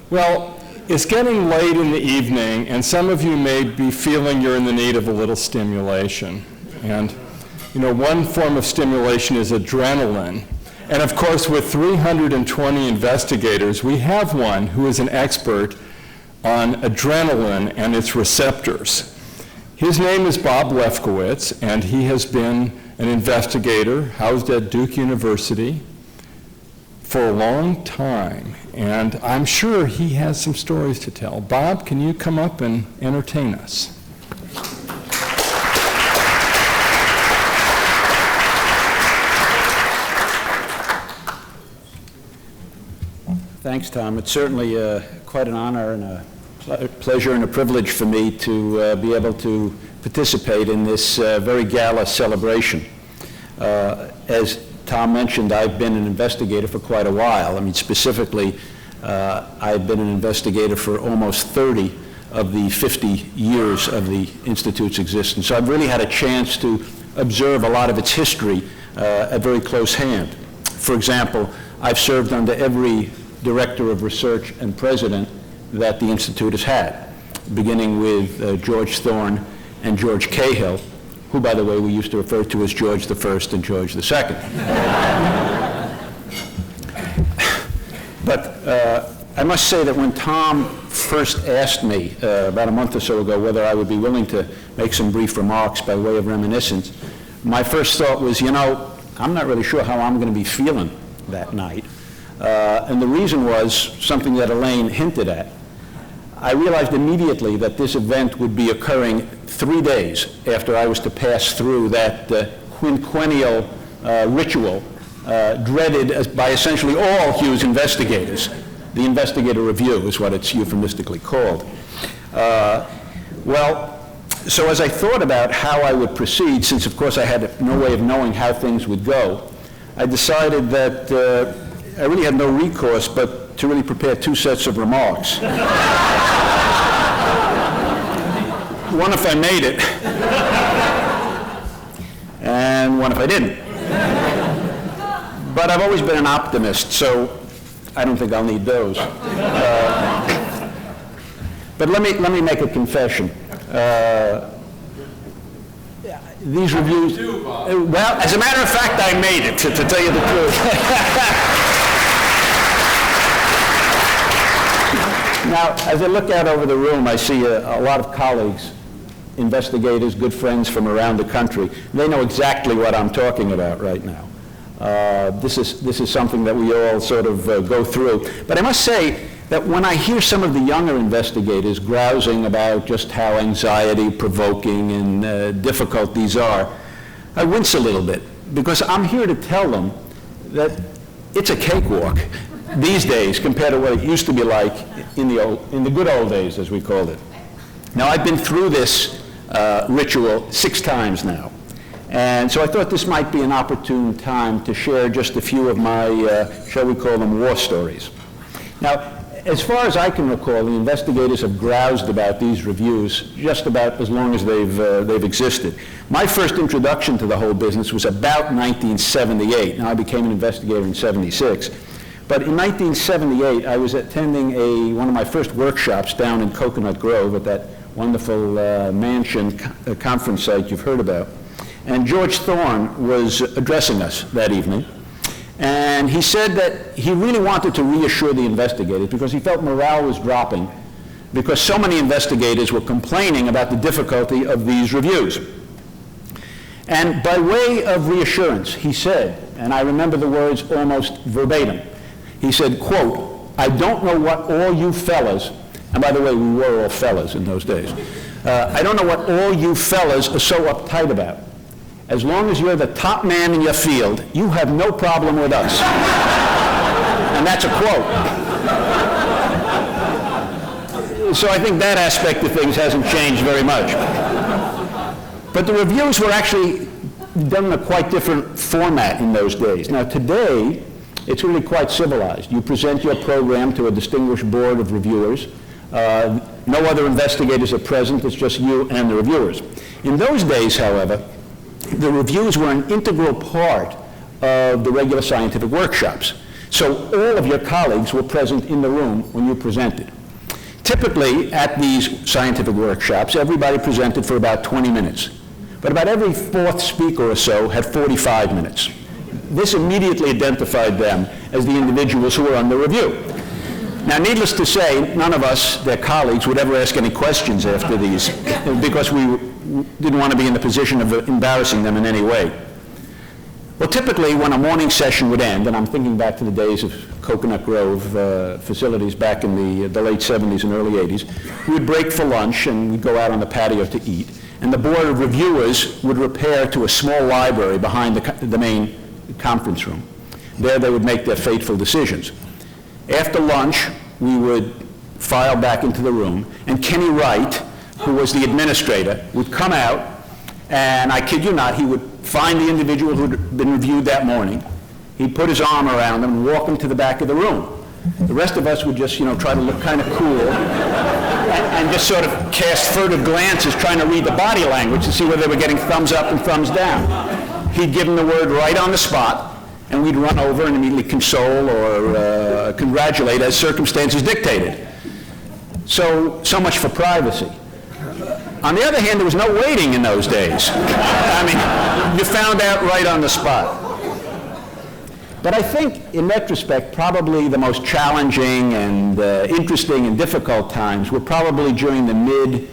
Well, it's getting late in the evening, and some of you may be feeling you're in the need of a little stimulation. And, you know, one form of stimulation is adrenaline. And of course, with 320 investigators, we have one who is an expert on adrenaline and its receptors. His name is Bob Lefkowitz, and he has been an investigator housed at Duke University for a long time, and I'm sure he has some stories to tell. Bob, can you come up and entertain us? Thanks, Tom. It's certainly quite an honor and a pleasure and a privilege for me to be able to participate in this very gala celebration. As Tom mentioned, I've been an investigator for quite a while. I mean, specifically, I've been an investigator for almost 30 of the 50 years of the Institute's existence. So I've really had a chance to observe a lot of its history at very close hand. For example, I've served under every director of research and president that the Institute has had, beginning with George Thorne and George Cahill, who, by the way, we used to refer to as George I and George II. But I must say that when Tom first asked me about a month or so ago whether I would be willing to make some brief remarks by way of reminiscence, my first thought was, you know, I'm not really sure how I'm going to be feeling that night. And the reason was something that Elaine hinted at. I realized immediately that this event would be occurring 3 days after I was to pass through that quinquennial ritual dreaded by essentially all Hughes investigators. The investigator review is what it's euphemistically called. Well, so as I thought about how I would proceed, since of course I had no way of knowing how things would go, I decided that I really had no recourse but to really prepare 2 sets of remarks. One if I made it, and one if I didn't. But I've always been an optimist, so I don't think I'll need those. But let me make a confession. These reviews, well, as a matter of fact, I made it, to tell you the truth. Now, as I look out over the room, I see a lot of colleagues, investigators, good friends from around the country. They know exactly what I'm talking about right now. This is something that we all sort of go through. But I must say that when I hear some of the younger investigators grousing about just how anxiety-provoking and difficult these are, I wince a little bit, because I'm here to tell them that it's a cakewalk these days compared to what it used to be like in the good old days, as we called it. Now, I've been through this ritual 6 times now, and so I thought this might be an opportune time to share just a few of my, shall we call them, war stories. Now, as far as I can recall, the investigators have groused about these reviews just about as long as they've existed. My first introduction to the whole business was about 1978. Now, I became an investigator in '76. But in 1978, I was attending one of my first workshops down in Coconut Grove at that wonderful mansion conference site you've heard about. And George Thorne was addressing us that evening. And he said that he really wanted to reassure the investigators because he felt morale was dropping because so many investigators were complaining about the difficulty of these reviews. And by way of reassurance, he said, and I remember the words almost verbatim, he said, quote, "I don't know what all you fellas," and by the way, we were all fellas in those days, "I don't know what all you fellas are so uptight about. As long as you're the top man in your field, you have no problem with us." And that's a quote. So I think that aspect of things hasn't changed very much. But the reviews were actually done in a quite different format in those days. Now today, it's really quite civilized. You present your program to a distinguished board of reviewers. No other investigators are present, it's just you and the reviewers. In those days, however, the reviews were an integral part of the regular scientific workshops. So all of your colleagues were present in the room when you presented. Typically, at these scientific workshops, everybody presented for about 20 minutes. But about every fourth speaker or so had 45 minutes. This immediately identified them as the individuals who were under review. Now, needless to say, none of us, their colleagues, would ever ask any questions after these because we didn't want to be in the position of embarrassing them in any way. Well, typically, when a morning session would end, and I'm thinking back to the days of Coconut Grove facilities back in the late 70s and early 80s, we'd break for lunch and we'd go out on the patio to eat. And the board of reviewers would repair to a small library behind the main conference room. There they would make their fateful decisions. After lunch, we would file back into the room, and Kenny Wright, who was the administrator, would come out, and I kid you not, he would find the individual who had been reviewed that morning. He'd put his arm around them and walk them to the back of the room. The rest of us would just, try to look kind of cool and just sort of cast furtive glances trying to read the body language to see whether they were getting thumbs up and thumbs down. He'd give them the word right on the spot, and we'd run over and immediately console or congratulate as circumstances dictated. So much for privacy. On the other hand, there was no waiting in those days. I mean, you found out right on the spot. But I think, in retrospect, probably the most challenging and interesting and difficult times were probably during the mid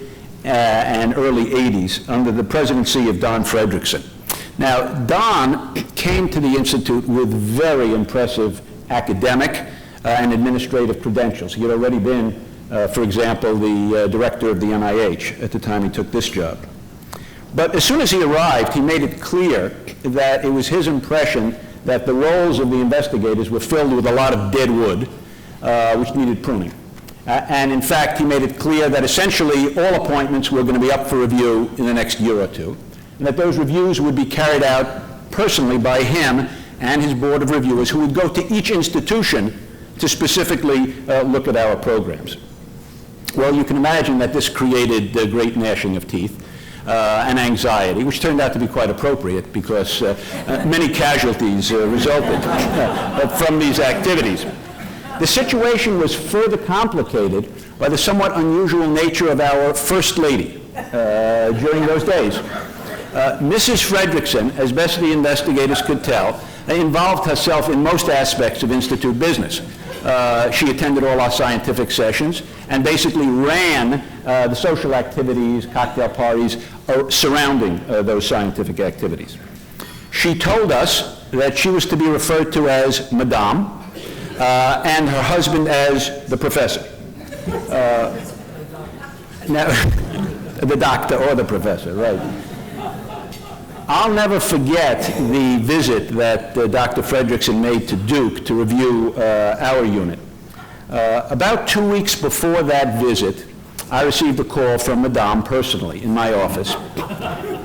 and early 80s under the presidency of Don Fredrickson. Now, Don came to the Institute with very impressive academic and administrative credentials. He had already been, for example, the director of the NIH at the time he took this job. But as soon as he arrived, he made it clear that it was his impression that the roles of the investigators were filled with a lot of dead wood, which needed pruning. And in fact, he made it clear that essentially all appointments were going to be up for review in the next year or two, and that those reviews would be carried out personally by him and his board of reviewers, who would go to each institution to specifically look at our programs. Well, you can imagine that this created great gnashing of teeth and anxiety, which turned out to be quite appropriate because many casualties resulted from these activities. The situation was further complicated by the somewhat unusual nature of our First Lady during those days. Mrs. Fredrickson, as best the investigators could tell, involved herself in most aspects of Institute business. She attended all our scientific sessions and basically ran the social activities, cocktail parties surrounding those scientific activities. She told us that she was to be referred to as Madame and her husband as the professor. Now, the doctor or the professor, right. I'll never forget the visit that Dr. Fredrickson made to Duke to review our unit. About 2 weeks before that visit, I received a call from Madame personally in my office,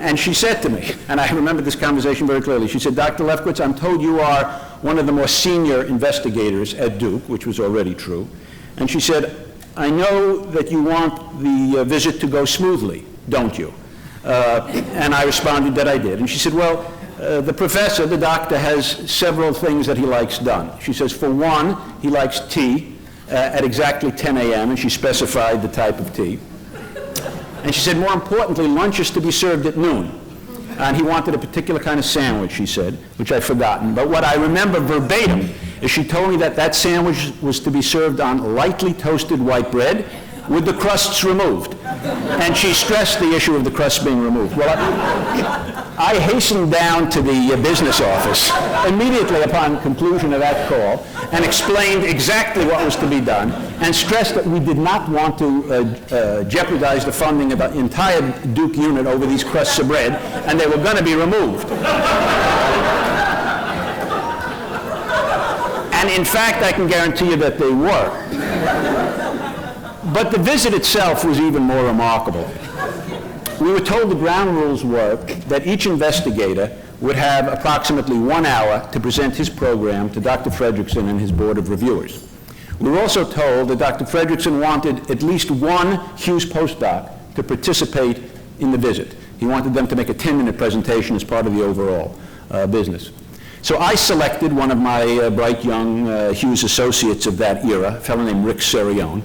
and she said to me, and I remember this conversation very clearly, she said, "Dr. Lefkowitz, I'm told you are one of the more senior investigators at Duke," which was already true, and she said, "I know that you want the visit to go smoothly, don't you?" And I responded that I did. And she said, "Well, the professor, the doctor, has several things that he likes done." She says, "For one, he likes tea at exactly 10 a.m., and she specified the type of tea. And she said, more importantly, lunch is to be served at noon. And he wanted a particular kind of sandwich," she said, which I've forgotten. But what I remember verbatim is she told me that that sandwich was to be served on lightly toasted white bread with the crusts removed. And she stressed the issue of the crusts being removed. Well, I hastened down to the business office immediately upon conclusion of that call and explained exactly what was to be done and stressed that we did not want to jeopardize the funding of the entire Duke unit over these crusts of bread, and they were going to be removed. And in fact, I can guarantee you that they were. But the visit itself was even more remarkable. We were told the ground rules were that each investigator would have approximately 1 hour to present his program to Dr. Fredrickson and his board of reviewers. We were also told that Dr. Fredrickson wanted at least one Hughes postdoc to participate in the visit. He wanted them to make a 10-minute presentation as part of the overall business. So I selected one of my bright young Hughes associates of that era, a fellow named Rick Serione,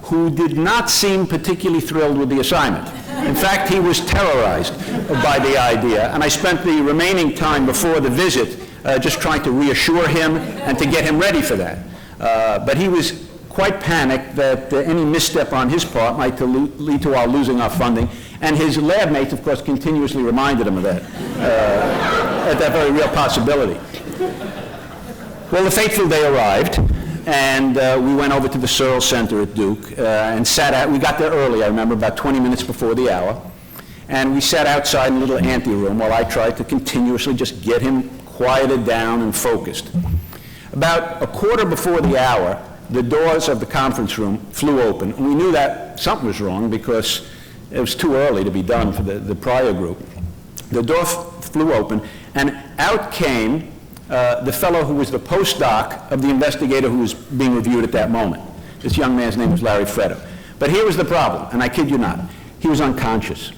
who did not seem particularly thrilled with the assignment. In fact, he was terrorized by the idea, and I spent the remaining time before the visit just trying to reassure him and to get him ready for that. But he was quite panicked that any misstep on his part might lead to our losing our funding, and his lab mates, of course, continuously reminded him of that, at that very real possibility. Well, the fateful day arrived, and we went over to the Searle Center at Duke and sat out. We got there early, I remember, about 20 minutes before the hour, and we sat outside in a little anteroom while I tried to continuously just get him quieted down and focused. About a quarter before the hour, the doors of the conference room flew open, and we knew that something was wrong because it was too early to be done for the prior group. The door flew open, and out came the fellow who was the postdoc of the investigator who was being reviewed at that moment. This young man's name was Larry Freddo. But here was the problem, and I kid you not, he was unconscious.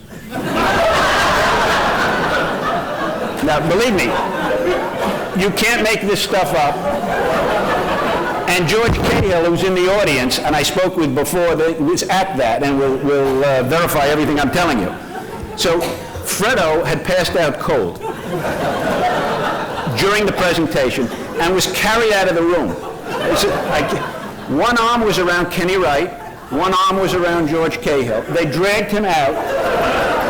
Now, believe me, you can't make this stuff up. And George Cahill, who was in the audience, and I spoke with before, was at that, and will verify everything I'm telling you. So Freddo had passed out cold during the presentation and was carried out of the room. One arm was around Kenny Wright, one arm was around George Cahill. They dragged him out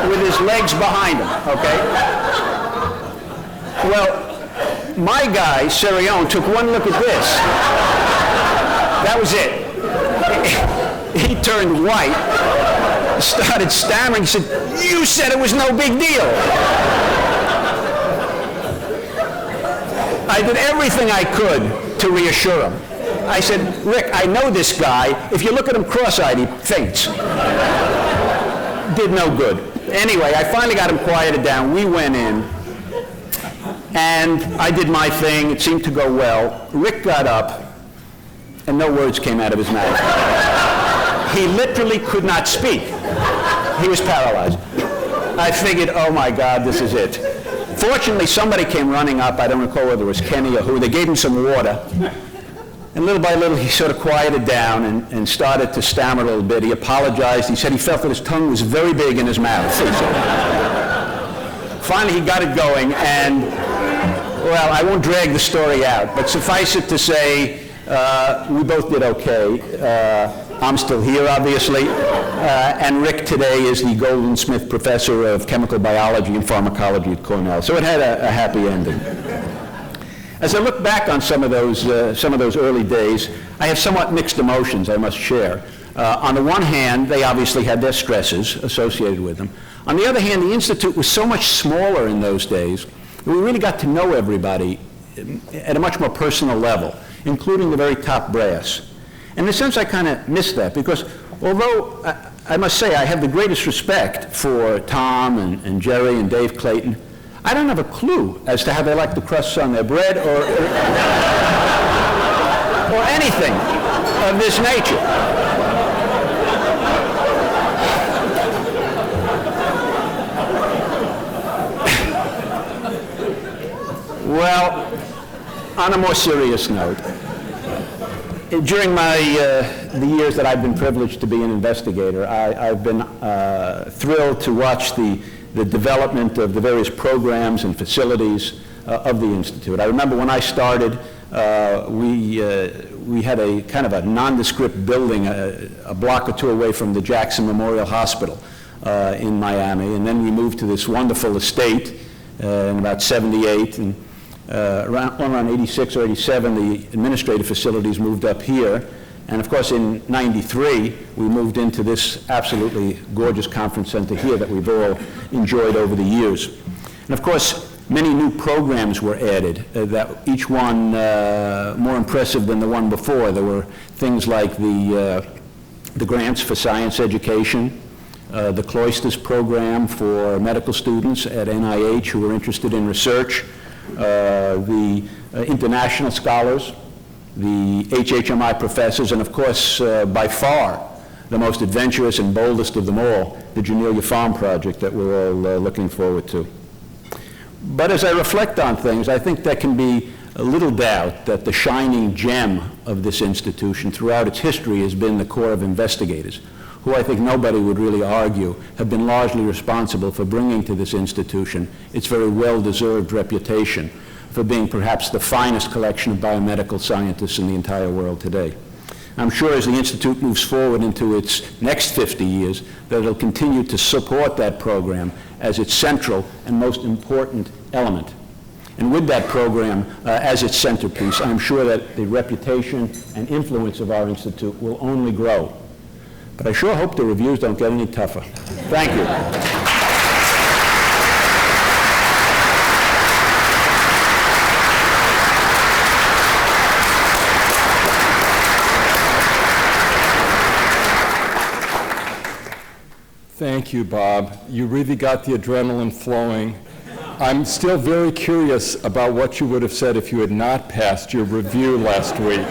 with his legs behind him, okay? Well, my guy, Serione, took one look at this. That was it. He turned white, started stammering. He said, "You said it was no big deal." I did everything I could to reassure him. I said, "Rick, I know this guy. If you look at him cross-eyed, he faints." Did no good. Anyway, I finally got him quieted down. We went in, and I did my thing. It seemed to go well. Rick got up, and no words came out of his mouth. He literally could not speak. He was paralyzed. I figured, oh my God, this is it. Fortunately, somebody came running up. I don't recall whether it was Kenny or who. They gave him some water. And little by little, he sort of quieted down and started to stammer a little bit. He apologized. He said he felt that his tongue was very big in his mouth. Finally, he got it going, and, well, I won't drag the story out, but suffice it to say, we both did okay. I'm still here, obviously, and Rick today is the Goldwin Smith Professor of Chemical Biology and Pharmacology at Cornell. So it had a happy ending. As I look back on some of those early days, I have somewhat mixed emotions, I must share. On the one hand, they obviously had their stresses associated with them. On the other hand, the Institute was so much smaller in those days that we really got to know everybody at a much more personal level, including the very top brass. And in a sense, I kind of miss that, because although I must say I have the greatest respect for Tom and Jerry and Dave Clayton, I don't have a clue as to how they like the crusts on their bread or anything of this nature. Well, on a more serious note, during the years that I've been privileged to be an investigator, I've been thrilled to watch the development of the various programs and facilities of the Institute. I remember when I started, we had a kind of a nondescript building a block or two away from the Jackson Memorial Hospital in Miami, and then we moved to this wonderful estate in about 78, and around 86 or 87, the administrative facilities moved up here. And of course, in 93, we moved into this absolutely gorgeous conference center here that we've all enjoyed over the years. And of course, many new programs were added, that each one more impressive than the one before. There were things like the grants for science education, the Cloisters program for medical students at NIH who were interested in research, the international scholars, the HHMI professors, and of course, by far, the most adventurous and boldest of them all, the Janelia Farm project that we're all looking forward to. But as I reflect on things, I think there can be a little doubt that the shining gem of this institution throughout its history has been the Corps of Investigators, who I think nobody would really argue have been largely responsible for bringing to this institution its very well-deserved reputation for being perhaps the finest collection of biomedical scientists in the entire world today. I'm sure as the Institute moves forward into its next 50 years, that it'll continue to support that program as its central and most important element. And with that program as its centerpiece, I'm sure that the reputation and influence of our institute will only grow. But I sure hope the reviews don't get any tougher. Thank you. Thank you, Bob. You really got the adrenaline flowing. I'm still very curious about what you would have said if you had not passed your review last week.